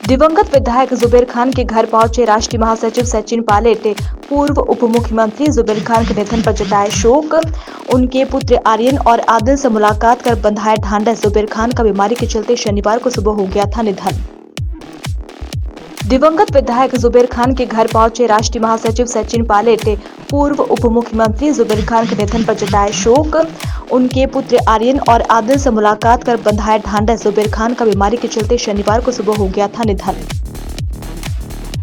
दिवंगत विधायक जुबेर खान के घर पहुंचे राष्ट्रीय महासचिव सचिन पायलट। पूर्व उप मुख्यमंत्री जुबेर खान के निधन पर जताया शोक। उनके पुत्र आर्यन और आदिल से मुलाकात कर बंधाया ढांढस। जुबेर खान का बीमारी के चलते शनिवार को सुबह हो गया था निधन। दिवंगत विधायक जुबेर खान के घर पहुंचे राष्ट्रीय महासचिव सचिन पायलट। पूर्व उप मुख्यमंत्री जुबेर खान के निधन पर जताया शोक। उनके पुत्र आर्यन और आदिल से मुलाकात कर बंधाया ढांढस। जुबेर खान का बीमारी के चलते शनिवार को सुबह हो गया था निधन।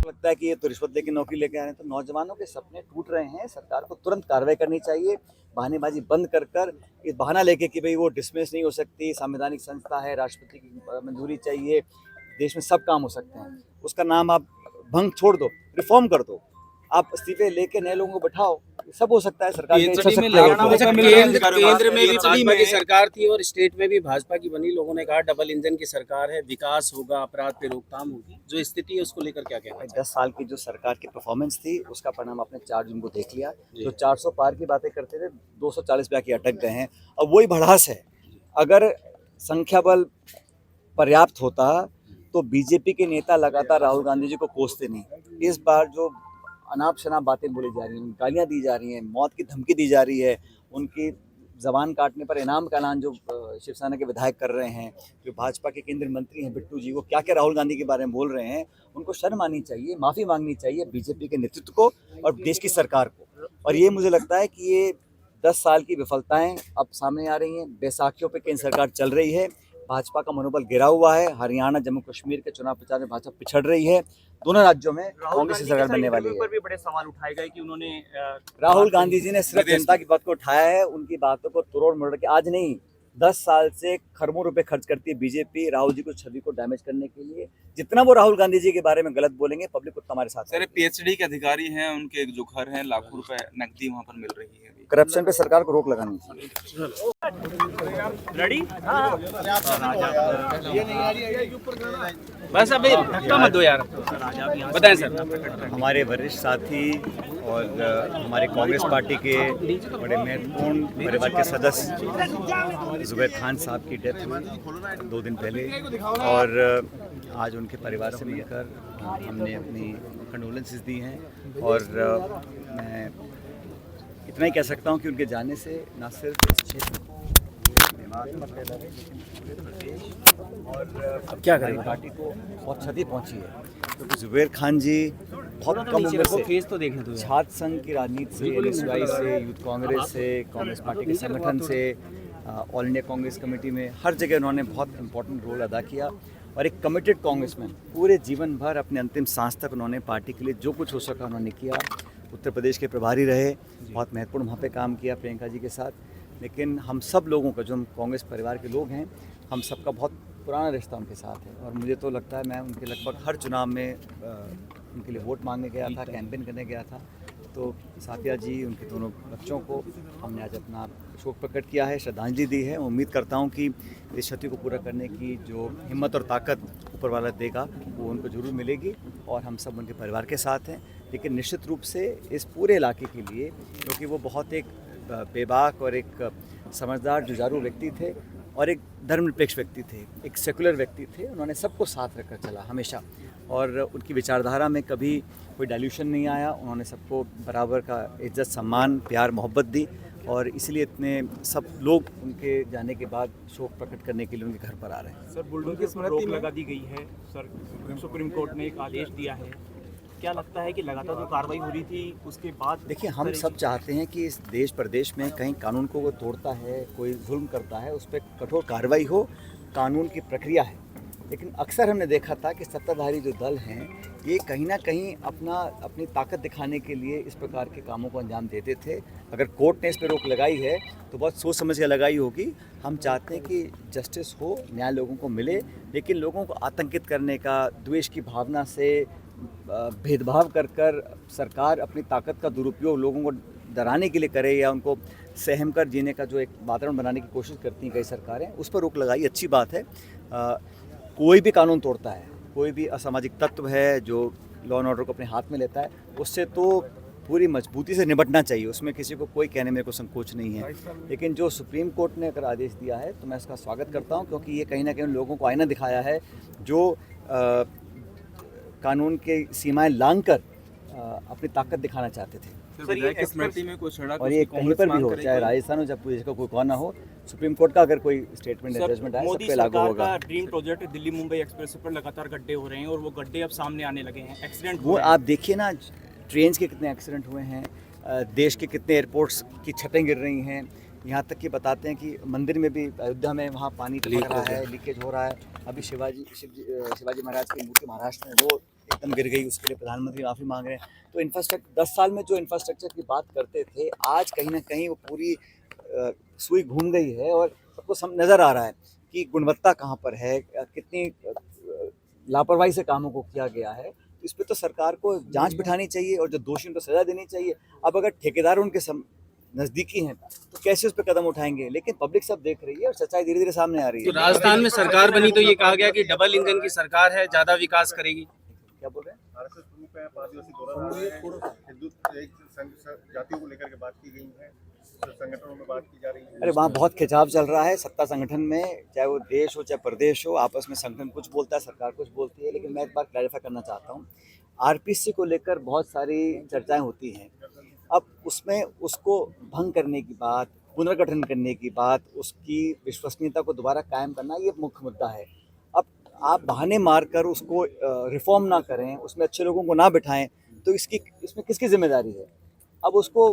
लगता है कि ये तो रिश्वत लेके नौकरी लेके आ रहे हैं, तो नौजवानों के सपने टूट रहे हैं। सरकार को तुरंत कार्रवाई करनी चाहिए, बहानेबाजी बंद कर इस बहाना लेके कि भाई वो डिसमिस नहीं हो सकती, संवैधानिक संस्था है, राष्ट्रपति की मंजूरी चाहिए, देश में सब काम हो सकते हैं। उसका नाम आप भंग छोड़ दो, रिफॉर्म कर दो, आप इस्तीफे लेके नए लोगों को बैठाओ, सब हो सकता है। सरकार केंद्र में भी भाजपा की सरकार थी और स्टेट में भी भाजपा की बनी। लोगों ने कहा डबल इंजन की सरकार है, विकास होगा, अपराध पे रोकथाम होगी। जो स्थिति है उसको लेकर क्या कहना है? 10 साल की जो सरकार की परफॉर्मेंस थी उसका परिणाम आपने 4 जून को देख लिया। जो 400 पार की बातें करते थे 240 पे आके अटक गए हैं। अब वही भड़ास है। अगर संख्या बल पर्याप्त होता तो बीजेपी के नेता लगातार राहुल गांधी जी को कोसते नहीं। इस बार जो अनाप शनाप बातें बोली जा रही हैं, गालियां दी जा रही हैं, मौत की धमकी दी जा रही है, उनकी जबान काटने पर इनाम का ऐलान जो शिवसेना के विधायक कर रहे हैं, जो भाजपा के केंद्रीय मंत्री हैं बिट्टू जी, वो क्या क्या राहुल गांधी के बारे में बोल रहे हैं, उनको शर्म आनी चाहिए, माफ़ी मांगनी चाहिए बीजेपी के नेतृत्व को और देश की सरकार को। और ये मुझे लगता है कि ये 10 साल की विफलताएं अब सामने आ रही हैं। बैसाखियों पे केंद्र सरकार चल रही है, भाजपा का मनोबल गिरा हुआ है। हरियाणा जम्मू कश्मीर के चुनाव प्रचार में भाजपा पिछड़ रही है। दोनों राज्यों में कांग्रेस की सरकार बनने वाली है। पर भी बड़े सवाल उठाए गए कि उन्होंने राहुल गांधी जी ने सिर्फ जनता की बात को उठाया है, उनकी बातों को तोड़ मरोड़ के आज नहीं 10 साल से खरबों रुपए खर्च करती है बीजेपी राहुल जी को छवि को डैमेज करने के लिए। जितना वो राहुल गांधी जी के बारे में गलत बोलेंगे पब्लिक उतना हमारे साथ। सर पीएचडी के अधिकारी हैं, उनके जो घर हैं लाखों रुपए नकदी वहां पर मिल रही है। करप्शन पे सरकार को रोक लगानी चाहिए। रेडी बस अभी धक्का मत दो यार। बताएं सर। हमारे वरिष्ठ साथी और हमारे कांग्रेस पार्टी के बड़े महत्वपूर्ण परिवार के सदस्य जुबेर खान साहब की डेथ हुई 2 दिन पहले और आज उनके परिवार से मिलकर हमने अपनी कंडोलेंसेस दी हैं। और मैं इतना ही कह सकता हूं कि उनके जाने से न सिर्फ इस क्षेत्र और क्या करें पार्टी को बहुत क्षति पहुंची है, क्योंकि जुबेर खान जी बहुत कम उम्र से फेस तो देखने दो। छात्र संघ की राजनीति से, एनएसयूआई से, यूथ कांग्रेस से, कांग्रेस पार्टी के संगठन से, ऑल इंडिया कांग्रेस कमेटी में हर जगह उन्होंने बहुत इंपॉर्टेंट रोल अदा किया और एक कमिटेड कांग्रेसमैन पूरे जीवन भर अपने अंतिम सांस तक उन्होंने पार्टी के लिए जो कुछ हो सका उन्होंने किया। उत्तर प्रदेश के प्रभारी रहे, बहुत महत्वपूर्ण वहाँ पे काम किया प्रियंका जी के साथ। लेकिन हम सब लोगों का, जो हम कांग्रेस परिवार के लोग हैं, हम सबका बहुत पुराना रिश्ता उनके साथ है और मुझे तो लगता है मैं उनके लगभग हर चुनाव में उनके लिए वोट मांगने गया था, कैंपेन करने गया था। तो साथिया जी, उनके दोनों बच्चों को हमने आज अपना शोक प्रकट किया है, श्रद्धांजलि दी है। उम्मीद करता हूं कि इस क्षति को पूरा करने की जो हिम्मत और ताकत ऊपर वाला देगा वो उनको ज़रूर मिलेगी और हम सब उनके परिवार के साथ हैं। लेकिन निश्चित रूप से इस पूरे इलाके के लिए, क्योंकि वो बहुत एक बेबाक और एक समझदार जुझारू व्यक्ति थे और एक धर्मनिरपेक्ष व्यक्ति थे, एक सेकुलर व्यक्ति थे, उन्होंने सबको साथ रखकर चला हमेशा और उनकी विचारधारा में कभी कोई डाइल्यूशन नहीं आया। उन्होंने सबको बराबर का इज्जत, सम्मान, प्यार, मोहब्बत दी और इसलिए इतने सब लोग उनके जाने के बाद शोक प्रकट करने के लिए उनके घर पर आ रहे हैं। सर, बुलडोजर पर रोक लगा दी गई है। सर, सुप्रीम कोर्ट ने एक आदेश दिया है। क्या लगता है कि लगातार जो कार्रवाई हो रही थी उसके बाद? देखिए, हम सब चाहते हैं कि इस देश प्रदेश में कहीं कानून को वो तोड़ता है, कोई जुल्म करता है, उस पर कठोर कार्रवाई हो, कानून की प्रक्रिया है। लेकिन अक्सर हमने देखा था कि सत्ताधारी जो दल हैं ये कहीं ना कहीं अपनी ताकत दिखाने के लिए इस प्रकार के कामों को अंजाम देते थे। अगर कोर्ट ने इस पर रोक लगाई है तो बहुत सोच समझ के लगाई होगी। हम चाहते हैं कि जस्टिस हो, न्याय लोगों को मिले, लेकिन लोगों को आतंकित करने का, द्वेष की भावना से भेदभाव कर सरकार अपनी ताकत का दुरुपयोग लोगों को डराने के लिए करे या उनको सहम कर जीने का जो एक वातावरण बनाने की कोशिश करती हैं कई सरकारें, उस पर रोक लगाई अच्छी बात है। कोई भी कानून तोड़ता है, कोई भी असामाजिक तत्व है जो लॉ एंड ऑर्डर को अपने हाथ में लेता है, उससे तो पूरी मजबूती से निपटना चाहिए, उसमें किसी को कोई कहने में कोई संकोच नहीं है। लेकिन जो सुप्रीम कोर्ट ने अगर आदेश दिया है तो मैं इसका स्वागत करता हूं, क्योंकि ये कहीं ना कहीं लोगों को आईना दिखाया है जो कानून के सीमाएं लांघकर अपनी ताकत दिखाना चाहते थे। सर ये स्मृति में कोई सड़क और ये कहीं पर भी हो, चाहे राजस्थान हो चाहे पूरे का कोई कौन ना हो, सुप्रीम कोर्ट का अगर कोई स्टेटमेंट या जजमेंट आए सब मोदी पे लागू सरकार होगा। का dream project Delhi Mumbai express पर लगातार गड्ढे हो रहे हैं और वो गड्ढे अब सामने आने लगे हैं, एक्सीडेंट वो आप देखिए ना, ट्रेन के कितने एक्सीडेंट हुए हैं, देश के कितने एयरपोर्ट्स की छतें गिर रही हैं, यहाँ तक कि बताते हैं कि मंदिर में भी अयोध्या में वहाँ पानी टपक रहा है, लीकेज हो रहा है। अभी शिवाजी महाराज की मूर्ति महाराष्ट्र में वो एकदम गिर गई, उसके लिए प्रधानमंत्री माफ़ी मांग रहे हैं। तो इंफ्रास्ट्रक्चर 10 साल में जो इंफ्रास्ट्रक्चर की बात करते थे, आज कहीं ना कहीं वो पूरी सुई घूम गई है और सबको नज़र आ रहा है कि गुणवत्ता कहाँ पर है, कितनी लापरवाही से कामों को किया गया है। इस पर तो सरकार को जांच बिठानी चाहिए और जो दोषी उनको सजा देनी चाहिए। अब अगर ठेकेदार उनके नज़दीकी हैं तो कैसे उस पर कदम उठाएंगे, लेकिन पब्लिक सब देख रही है और सच्चाई धीरे धीरे सामने आ रही तो है। राजस्थान में सरकार बनी तो ये कहा गया कि डबल इंजन की सरकार है, ज्यादा विकास करेगी। क्या बोल रहे हैं? आरएसएस प्रमुख हैं, 5 दिवसीय दौरा कर रहे हैं, हिंदू जातियों को लेकर के बात की गई है, संगठनों में बात की जा रही है। अरे वहाँ बहुत खिंचाव चल रहा है सत्ता संगठन में, चाहे वो देश हो चाहे प्रदेश हो, आपस में संगठन कुछ बोलता है, सरकार कुछ बोलती है। लेकिन मैं एक बात क्लैरिफाई करना चाहता हूँ, आरपीसी को लेकर बहुत सारी चर्चाएं होती हैं। अब उसमें उसको भंग करने की बात, पुनर्गठन करने की बात, उसकी विश्वसनीयता को दोबारा कायम करना, ये मुख्य मुद्दा है। अब आप बहाने मारकर उसको रिफॉर्म ना करें, उसमें अच्छे लोगों को ना बिठाएं, तो इसमें किसकी जिम्मेदारी है? अब उसको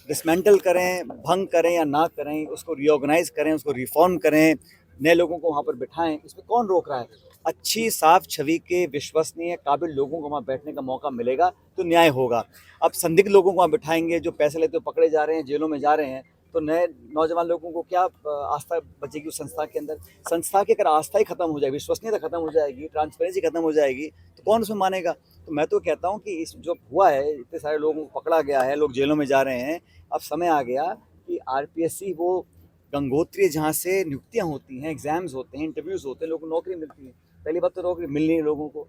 डिसमेंटल करें, भंग करें या ना करें, उसको रीऑर्गेनाइज करें, उसको रिफॉर्म करें, नए लोगों को वहाँ पर बिठाएं, इसमें कौन रोक रहा है? अच्छी साफ छवि के विश्वसनीय काबिल लोगों को वहाँ बैठने का मौका मिलेगा तो न्याय होगा। अब संदिग्ध लोगों को वहाँ बिठाएंगे, जो पैसे लेते हुए पकड़े जा रहे हैं, जेलों में जा रहे हैं, तो नए नौजवान लोगों को क्या आस्था बचेगी उस संस्था के अंदर? संस्था की अगर आस्था ही खत्म हो जाएगी, विश्वसनीयता खत्म हो जाएगी, ट्रांसपेरेंसी खत्म हो जाएगी, तो कौन उसमें मानेगा? तो मैं तो कहता हूँ कि इस जो हुआ है, इतने सारे लोगों को पकड़ा गया है, लोग जेलों में जा रहे हैं, अब समय आ गया कि आरपीएससी वो गंगोत्री जहाँ से नियुक्तियाँ होती हैं, एग्जाम्स होते हैं, इंटरव्यूज़ होते हैं, लोगों को नौकरी मिलती है। पहली बात तो नौकरी मिल नहीं है लोगों को,